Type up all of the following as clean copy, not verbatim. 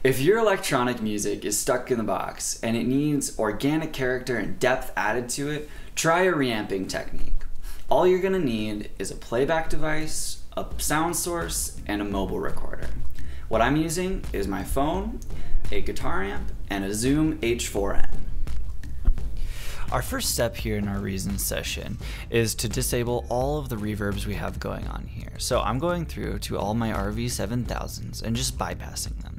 If your electronic music is stuck in the box and it needs organic character and depth added to it, try a reamping technique. All you're gonna need is a playback device, a sound source, and a mobile recorder. What I'm using is my phone, a guitar amp, and a Zoom H4n. Our first step here in our reason session is to disable all of the reverbs we have going on here. So I'm going through to all my RV7000s and just bypassing them.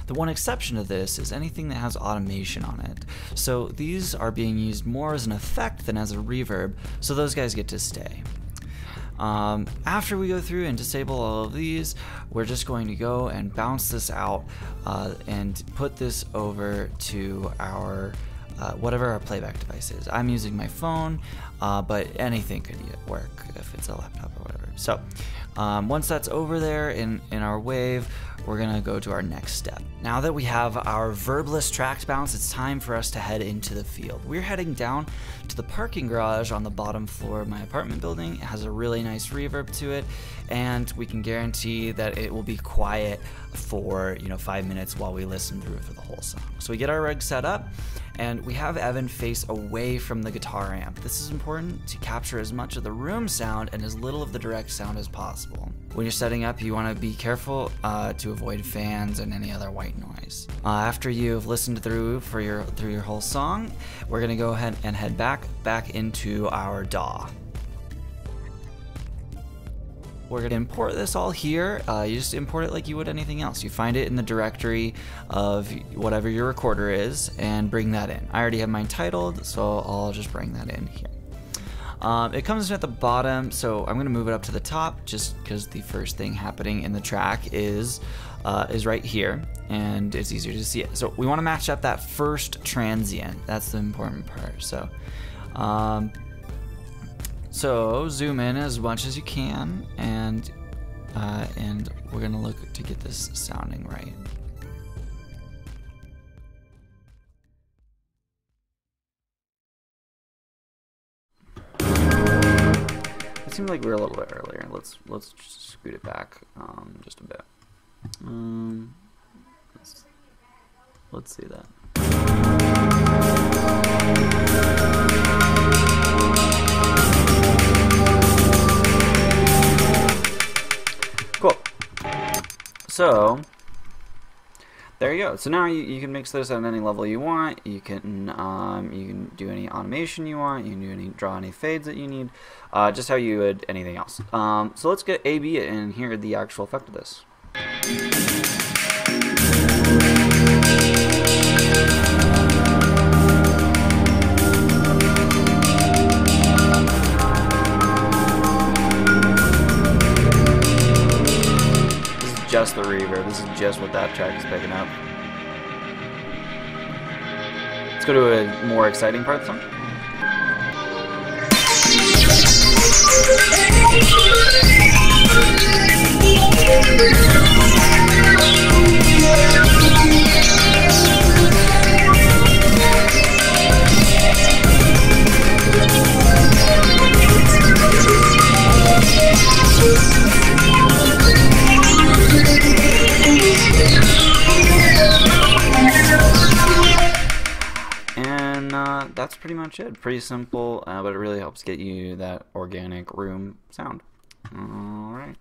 The one exception to this is anything that has automation on it. So these are being used more as an effect than as a reverb, so those guys get to stay. After we go through and disable all of these, we're just going to go and bounce this out and put this over to our whatever our playback device is. I'm using my phone, but anything could work if it's a laptop or whatever. So once that's over there in our wave, we're gonna go to our next step. Now that we have our verbless tracked bounce, it's time for us to head into the field. We're heading down to the parking garage on the bottom floor of my apartment building. It has a really nice reverb to it, and we can guarantee that it will be quiet for 5 minutes while we listen through it for the whole song. So we get our rig set up, and we have Evan face away from the guitar amp. This is important to capture as much of the room sound and as little of the direct sound as possible. When you're setting up, you want to be careful to avoid fans and any other white noise. After you've listened through your whole song, we're gonna go ahead and head back into our DAW. We're gonna import this all here. You just import it like you would anything else. You find it in the directory of whatever your recorder is and bring that in. I already have mine titled, so I'll just bring that in here. It comes in at the bottom, so I'm gonna move it up to the top just because the first thing happening in the track is right here, and it's easier to see it. So we want to match up that first transient. That's the important part. So zoom in as much as you can, and we're gonna look to get this sounding right. It seemed like we were a little bit earlier. Let's just scoot it back just a bit. Let's see that. Cool. So there you go. So now you can mix this at any level you want. You can do any automation you want. You can draw any fades that you need, just how you would anything else. So let's get A/B and hear the actual effect of this. Just the reverb. This is just what that track is picking up. Let's go to a more exciting part of the song. That's pretty much it. Pretty simple, but it really helps get you that organic room sound. All right.